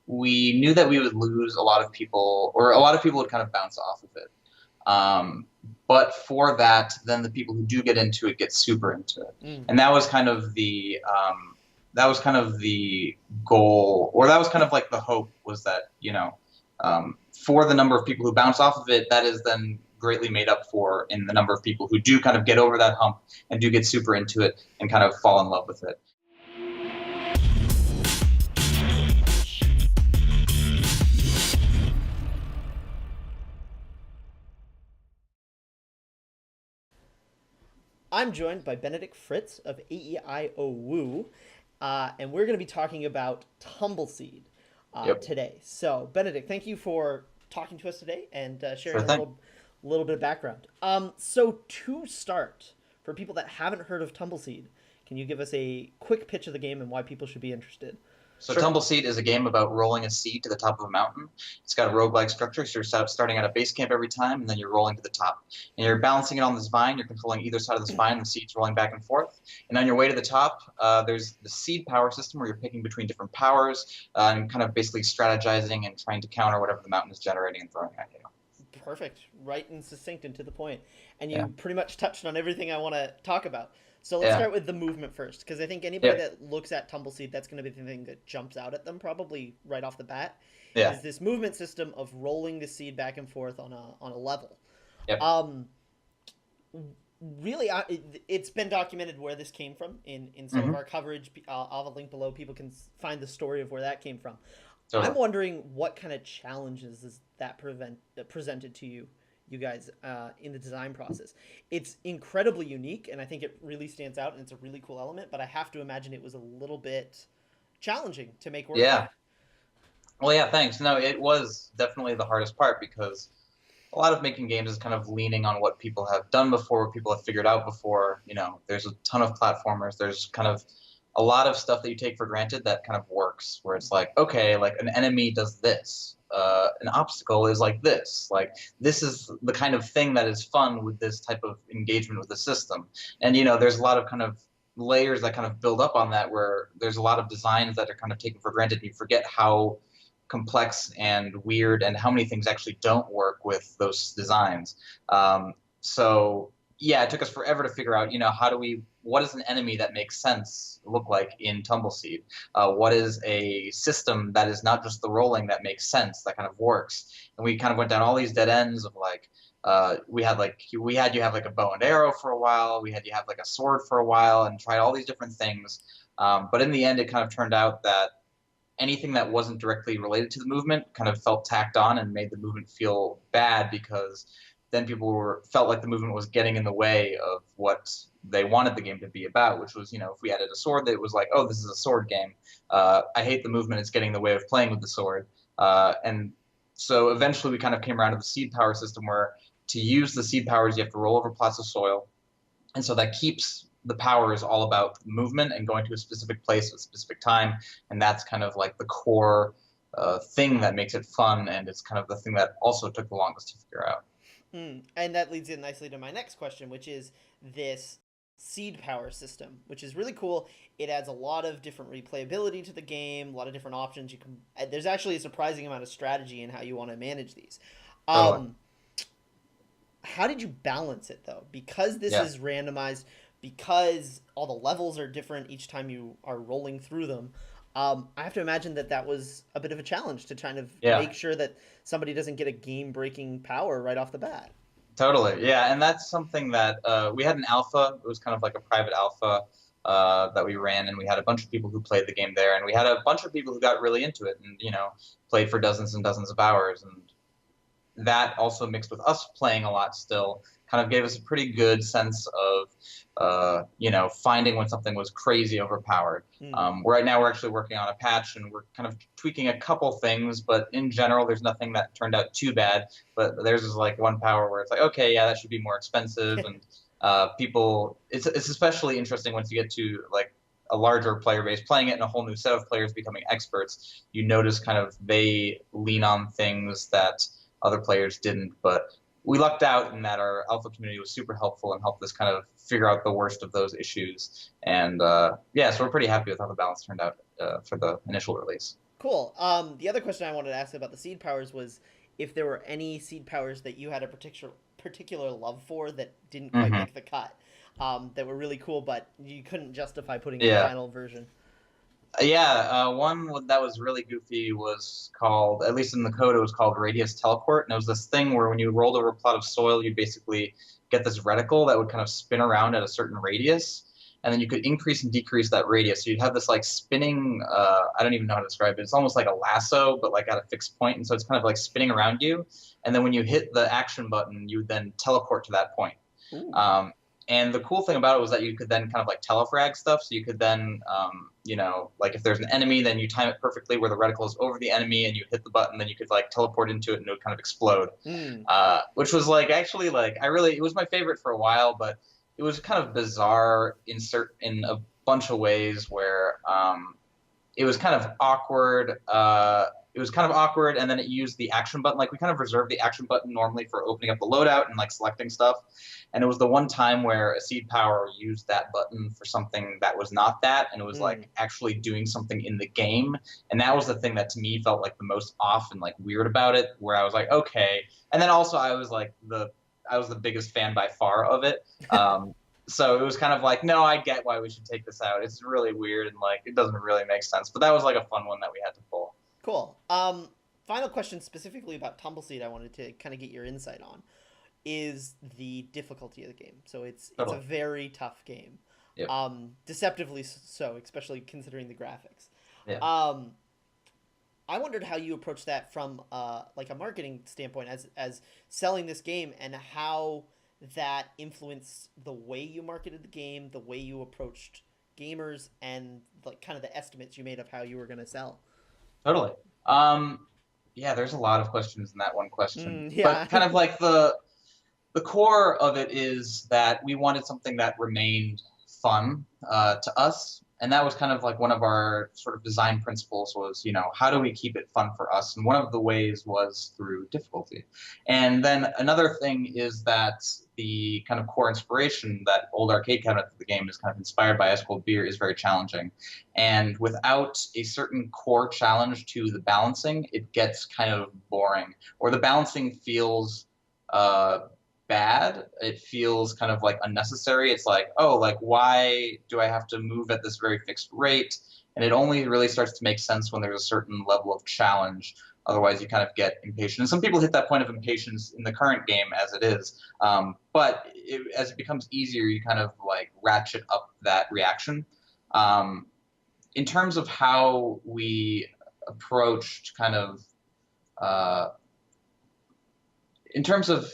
we knew that we would lose a lot of people, or a lot of people would kind of bounce off of it. But for that, then the people who do get into it get super into it, and that was kind of the goal, or that was kind of like the hope, was that for the number of people who bounce off of it, that is then greatly made up for in the number of people who do kind of get over that hump and do get super into it and kind of fall in love with it. I'm joined by Benedict Fritz of AEIOWOO, and we're going to be talking about TumbleSeed today. So, Benedict, thank you for talking to us today and sharing a little bit of background. So, to start, for people that haven't heard of TumbleSeed, can you give us a quick pitch of the game and why people should be interested? So TumbleSeed is a game about rolling a seed to the top of a mountain. It's got a roguelike structure, so you're starting at a base camp every time, and then you're rolling to the top. And you're balancing it on this vine. You're controlling either side of this vine, and the seed's rolling back and forth. And on your way to the top, there's the seed power system where you're picking between different powers and kind of basically strategizing and trying to counter whatever the mountain is generating and throwing at you. Perfect. Right and succinct and to the point. And you pretty much touched on everything I want to talk about. So let's start with the movement first, because I think anybody that looks at TumbleSeed, that's going to be the thing that jumps out at them probably right off the bat. Is this movement system of rolling the seed back and forth on a level. Really, it's been documented where this came from in some of our coverage. I'll have a link below. People can find the story of where that came from. I'm wondering what kind of challenges is that presented to you guys in the design process. It's incredibly unique, and I think it really stands out, and it's a really cool element, but I have to imagine it was a little bit challenging to make work. Well, yeah, thanks. No, it was definitely the hardest part, because a lot of making games is kind of leaning on what people have done before, what people have figured out before. There's a ton of platformers. There's kind of a lot of stuff that you take for granted that kind of works, where it's like, okay, like an enemy does this. An obstacle is like this. Like, this is the kind of thing that is fun with this type of engagement with the system. And, there's a lot of kind of layers that kind of build up on that, where there's a lot of designs that are kind of taken for granted. You forget how complex and weird and how many things actually don't work with those designs. So yeah, it took us forever to figure out, what does an enemy that makes sense look like in TumbleSeed? What is a system that is not just the rolling that makes sense, that kind of works? And we kind of went down all these dead ends of like, we had you have like a bow and arrow for a while, we had you have like a sword for a while, and tried all these different things. But in the end, it kind of turned out that anything that wasn't directly related to the movement kind of felt tacked on and made the movement feel bad, because then people felt like the movement was getting in the way of what they wanted the game to be about, which was, if we added a sword, it was like, oh, this is a sword game. I hate the movement. It's getting in the way of playing with the sword. And so eventually we kind of came around to the seed power system, where to use the seed powers, you have to roll over plots of soil. And so that keeps the powers all about movement and going to a specific place at a specific time. And that's kind of like the core thing that makes it fun. And it's kind of the thing that also took the longest to figure out. And that leads in nicely to my next question, which is this seed power system, which is really cool. It adds a lot of different replayability to the game, a lot of different options. There's actually a surprising amount of strategy in how you want to manage these. How did you balance it, though? Because this is randomized, because all the levels are different each time you are rolling through them. I have to imagine that was a bit of a challenge to kind of make sure that somebody doesn't get a game-breaking power right off the bat. Totally, yeah, and that's something that we had an alpha. It was kind of like a private alpha that we ran, and we had a bunch of people who played the game there, and we had a bunch of people who got really into it and, played for dozens and dozens of hours. And that also mixed with us playing a lot still kind of gave us a pretty good sense of, finding when something was crazy overpowered. Right now we're actually working on a patch, and we're kind of tweaking a couple things, but in general there's nothing that turned out too bad. But there's is like one power where it's like, okay, yeah, that should be more expensive. And it's especially interesting once you get to like a larger player base playing it and a whole new set of players becoming experts. You notice kind of they lean on things that other players didn't. But we lucked out in that our alpha community was super helpful and helped us kind of figure out the worst of those issues. And so we're pretty happy with how the balance turned out for the initial release. Cool. The other question I wanted to ask about the seed powers was if there were any seed powers that you had a particular love for that didn't quite Hmm. make the cut, that were really cool, but you couldn't justify putting in the Yeah. final version. Yeah, that was really goofy was called, at least in the code, it was called Radius Teleport, and it was this thing where when you rolled over a plot of soil, you'd basically get this reticle that would kind of spin around at a certain radius, and then you could increase and decrease that radius. So you'd have this like spinning, I don't even know how to describe it. It's almost like a lasso, but like at a fixed point, and so it's kind of like spinning around you. And then when you hit the action button, you would then teleport to that point. Ooh. Um, and the cool thing about it was that you could then kind of like telefrag stuff. So you could then, like if there's an enemy, then you time it perfectly where the reticle is over the enemy and you hit the button, then you could like teleport into it and it would kind of explode. Mm. Which was like actually like it was my favorite for a while, but it was kind of bizarre in a bunch of ways where it was kind of awkward. And then it used the action button. Like we kind of reserved the action button normally for opening up the loadout and like selecting stuff. And it was the one time where a seed power used that button for something that was not that, and it was like actually doing something in the game. And that was the thing that to me felt like the most off and like weird about it, where I was like, okay. And then also I was the biggest fan by far of it. So it was kind of like, no, I get why we should take this out. It's really weird and like it doesn't really make sense. But that was like a fun one that we had to pull. Cool. Final question specifically about TumbleSeed I wanted to kind of get your insight on is the difficulty of the game. So it's a very tough game. Yep. Deceptively so, especially considering the graphics. Yeah. I wondered how you approach that from like a marketing standpoint as selling this game, and how that influenced the way you marketed the game, the way you approached gamers, and like kind of the estimates you made of how you were going to sell. Totally. Yeah, there's a lot of questions in that one question. Yeah. But kind of like the core of it is that we wanted something that remained fun to us. And that was kind of like one of our sort of design principles was, how do we keep it fun for us? And one of the ways was through difficulty. And then another thing is that the kind of core inspiration, that old arcade cabinet that the game is kind of inspired by, Ice Cold Beer, is very challenging. And without a certain core challenge to the balancing, it gets kind of boring. Or the balancing feels bad. It feels kind of like unnecessary. It's like, oh, like why do I have to move at this very fixed rate? And it only really starts to make sense when there's a certain level of challenge. Otherwise, you kind of get impatient. And some people hit that point of impatience in the current game as it is. But as it becomes easier, you kind of like ratchet up that reaction. In terms of how we approached kind of, in terms of,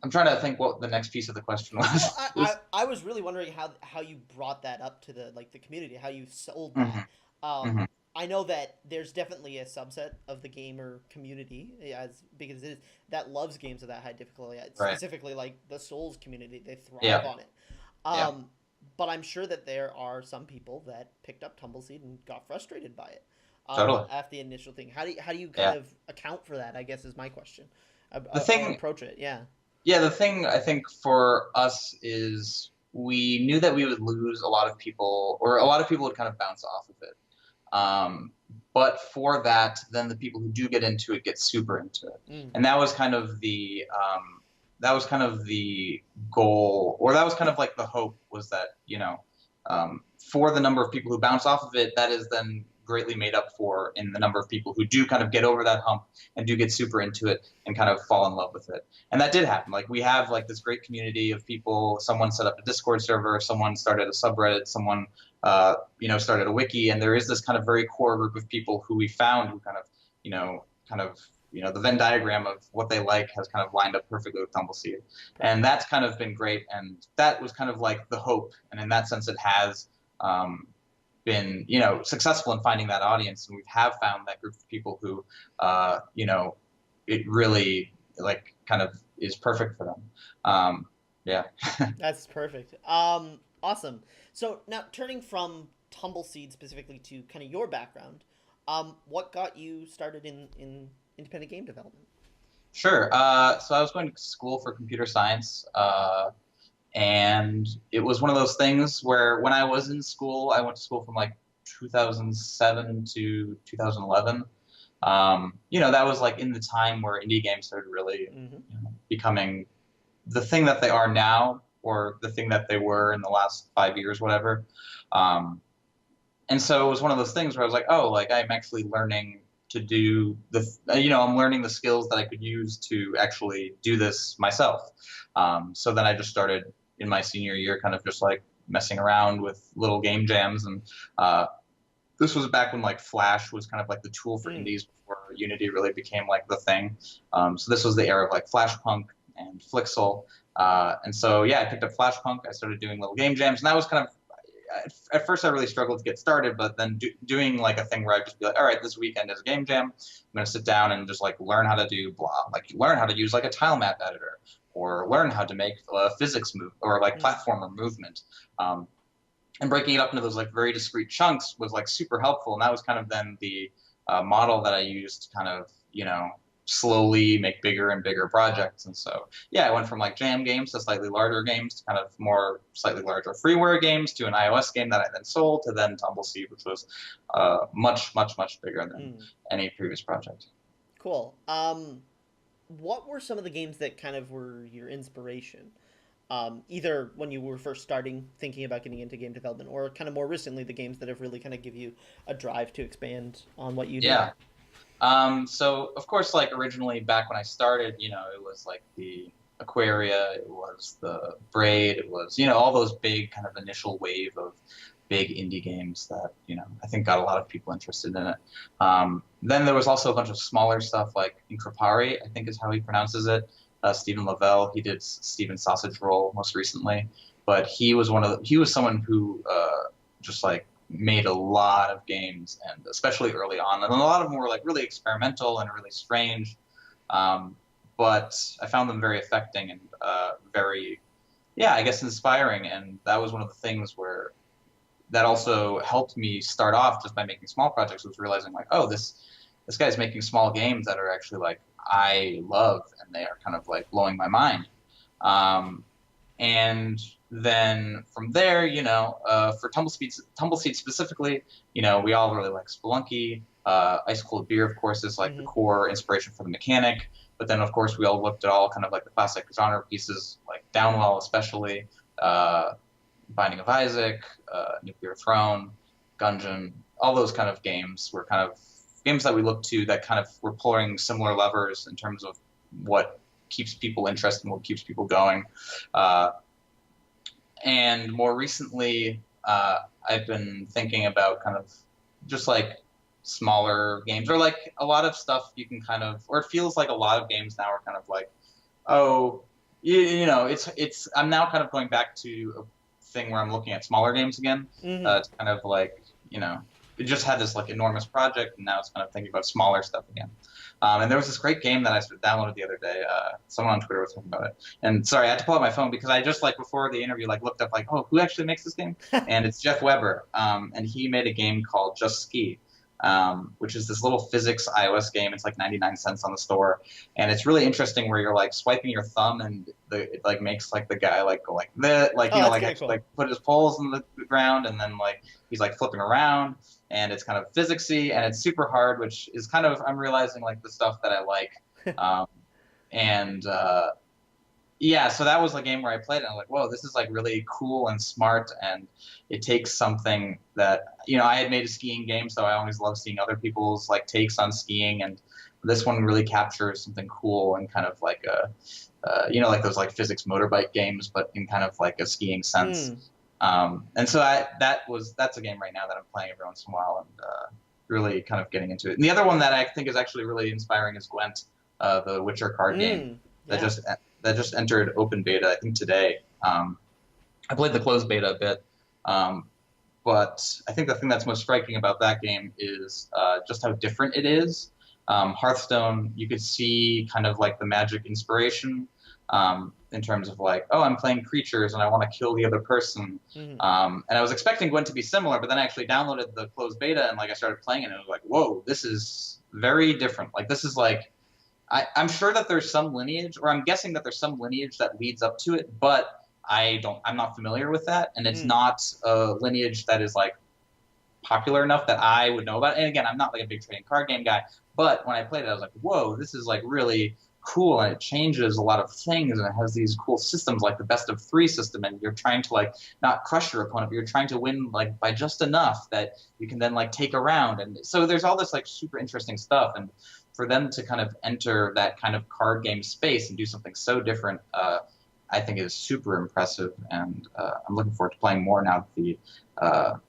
I'm trying to think what the next piece of the question was. Well, I was really wondering how you brought that up to the community, how you sold that. Mm-hmm. I know that there's definitely a subset of the gamer community, as big as it is, that loves games of that high difficulty. Specifically, like the Souls community, they thrive on it. But I'm sure that there are some people that picked up TumbleSeed and got frustrated by it after the initial thing. How do you kind of account for that, I guess, is my question. Approach it, Yeah, the thing I think for us is we knew that we would lose a lot of people, or a lot of people would kind of bounce off of it. But for that, then the people who do get into it get super into it, and that was kind of the goal, or that was kind of like the hope, was that for the number of people who bounce off of it, that is then greatly made up for in the number of people who do kind of get over that hump and do get super into it and kind of fall in love with it. And that did happen. Like we have like this great community of people. Someone set up a Discord server, someone started a subreddit, someone started a wiki, and there is this kind of very core group of people who we found who kind of the Venn diagram of what they like has kind of lined up perfectly with TumbleSeed. And that's kind of been great, and that was kind of like the hope, and in that sense it has been successful in finding that audience, and we have found that group of people who it really like kind of is perfect for them. That's perfect. Awesome. So now turning from TumbleSeed specifically to kind of your background, what got you started in independent game development? Sure. So I was going to school for computer science, and it was one of those things where when I was in school, I went to school from like 2007 to 2011. That was like in the time where indie games started really becoming the thing that they are now, or the thing that they were in the last 5 years, whatever. And so it was one of those things where I was like, oh, like I'm actually learning to do I'm learning the skills that I could use to actually do this myself. So then I just started in my senior year kind of just like messing around with little game jams. And this was back when like Flash was kind of like the tool for indies before Unity really became like the thing. So this was the era of like Flashpunk and Flixel. And so, yeah, I picked up Flashpunk. I started doing little game jams. And that was kind of, at first I really struggled to get started, but then doing like a thing where I'd just be like, all right, this weekend is a game jam. I'm going to sit down and just like learn how to do blah, like learn how to use like a tile map editor, or learn how to make a physics move, or like platformer movement. And breaking it up into those like very discrete chunks was like super helpful. And that was kind of then the model that I used to kind of, slowly make bigger and bigger projects. And so, yeah, I went from like jam games to slightly larger games to kind of more slightly larger freeware games to an iOS game that I then sold to then TumbleSeed, which was much, much, much bigger than any previous project. Cool. What were some of the games that kind of were your inspiration? Either when you were first starting thinking about getting into game development, or kind of more recently, the games that have really kind of give you a drive to expand on what you do. Yeah. So of course, like originally back when I started, it was like the Aquaria, it was the Braid, it was, all those big kind of initial wave of big indie games that, I think got a lot of people interested in it. Then there was also a bunch of smaller stuff like Increpari, I think is how he pronounces it. Stephen Lavelle, he did Steven's Sausage Roll most recently, but he was someone who just like made a lot of games, and especially early on, and a lot of them were like really experimental and really strange, but I found them very affecting and very, I guess, inspiring. And that was one of the things where that also helped me start off just by making small projects, was realizing like, oh, this guy's making small games that are actually like I love, and they are kind of like blowing my mind. And then from there, for TumbleSeed specifically, we all really like Spelunky. Ice Cold Beer, of course, is like the core inspiration for the mechanic. But then, of course, we all looked at all kind of like the classic genre pieces, like Downwell especially, Binding of Isaac, Nuclear Throne, Gungeon. All those kind of games were kind of games that we looked to that kind of were pulling similar levers in terms of what keeps people interested and what keeps people going. And more recently, I've been thinking about kind of just like smaller games, or like a lot of stuff you can kind of, or it feels like a lot of games now are kind of like, oh, it's I'm now kind of going back to a thing where I'm looking at smaller games again, to kind of like, it just had this like enormous project, and now it's kind of thinking about smaller stuff again. And there was this great game that I downloaded the other day. Someone on Twitter was talking about it. And sorry, I had to pull out my phone because I just like before the interview like looked up like, oh, who actually makes this game? And it's Jeff Weber. And he made a game called Just Ski, which is this little physics iOS game. It's like 99 cents on the store. And it's really interesting where you're like swiping your thumb, and it like makes like the guy like go like that, like, like cool. like put his poles in the ground, and then like he's like flipping around. And it's kind of physicsy, and it's super hard, which is kind of, I'm realizing like the stuff that I like. So that was a game where I played it, and I was like, whoa, this is like really cool and smart, and it takes something that, I had made a skiing game, so I always love seeing other people's like takes on skiing, and this one really captures something cool and kind of like like those like physics motorbike games, but in kind of like a skiing sense. And so that's a game right now that I'm playing every once in a while, and really kind of getting into it. And the other one that I think is actually really inspiring is Gwent, the Witcher card game that just entered open beta, I think today. I played the closed beta a bit, but I think the thing that's most striking about that game is just how different it is. Hearthstone, you could see kind of like the magic inspiration. In terms of like, oh, I'm playing creatures and I want to kill the other person. And I was expecting Gwent to be similar, but then I actually downloaded the closed beta and like I started playing it, and I was like, whoa, this is very different. Like this is like, I'm sure that there's some lineage, or I'm guessing that there's some lineage that leads up to it, but I'm not familiar with that, and it's not a lineage that is like popular enough that I would know about it. And again, I'm not like a big trading card game guy, but when I played it, I was like, whoa, this is like really cool, and it changes a lot of things, and it has these cool systems like the best of three system, and you're trying to like not crush your opponent, but you're trying to win like by just enough that you can then like take a round. And so there's all this like super interesting stuff, and for them to kind of enter that kind of card game space and do something so different, I think is super impressive, and I'm looking forward to playing more now that the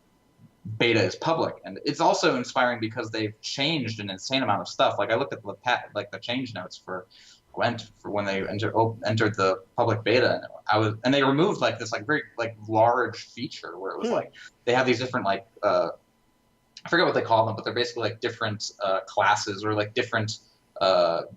beta is public. And it's also inspiring because they've changed an insane amount of stuff. Like I looked at the change notes for Gwent for when they entered the public beta, and they removed like this like very like large feature where it was like they have these different like I forget what they call them, but they're basically like different classes or like different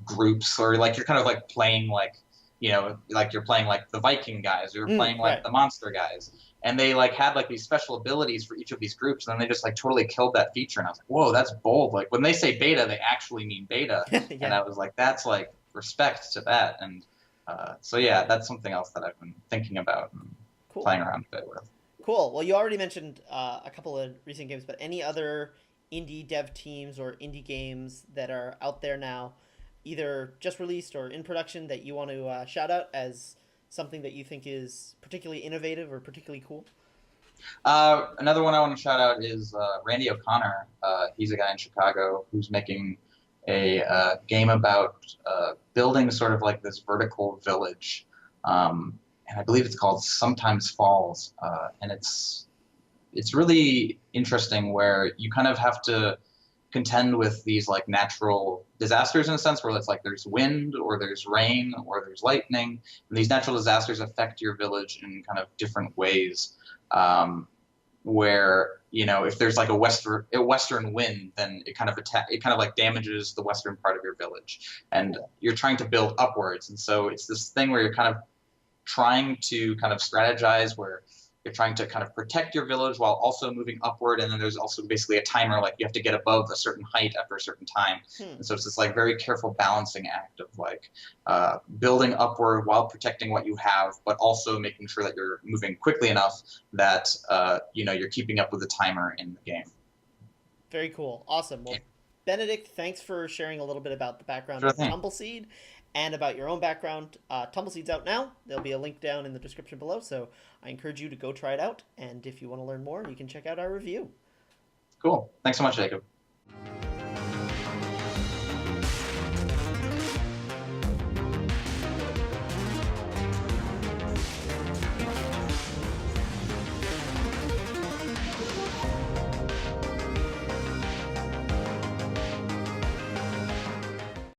groups, or like you're kind of like playing like, you know, like you're playing like the Viking guys, or you're playing like the monster guys. And they like had like these special abilities for each of these groups, and then they just like totally killed that feature. And I was like, whoa, that's bold. Like when they say beta, they actually mean beta. Yeah. And I was like, that's like respect to that. And so yeah, that's something else that I've been thinking about and playing around a bit with. Cool. Well, you already mentioned a couple of recent games, but any other indie dev teams or indie games that are out there now, either just released or in production, that you want to shout out as something that you think is particularly innovative or particularly cool? Another one I want to shout out is Randy O'Connor. He's a guy in Chicago who's making a game about building sort of like this vertical village. And I believe it's called Sometimes Falls. And it's really interesting, where you kind of have to contend with these like natural disasters in a sense, where it's like there's wind or there's rain or there's lightning, and these natural disasters affect your village in kind of different ways. Where, you know, if there's like a western wind, then it kind of like damages the western part of your village, and you're trying to build upwards. And so it's this thing where you're kind of trying to kind of strategize, where you're trying to kind of protect your village while also moving upward, and then there's also basically a timer, like you have to get above a certain height after a certain time. And so it's this like very careful balancing act of like building upward while protecting what you have, but also making sure that you're moving quickly enough that you know, you're keeping up with the timer in the game. Very cool. Awesome. Well, Benedict, thanks for sharing a little bit about the background of TumbleSeed and about your own background. TumbleSeed's out now. There'll be a link down in the description below, so I encourage you to go try it out. And if you want to learn more, you can check out our review. Cool. Thanks so much, Jacob.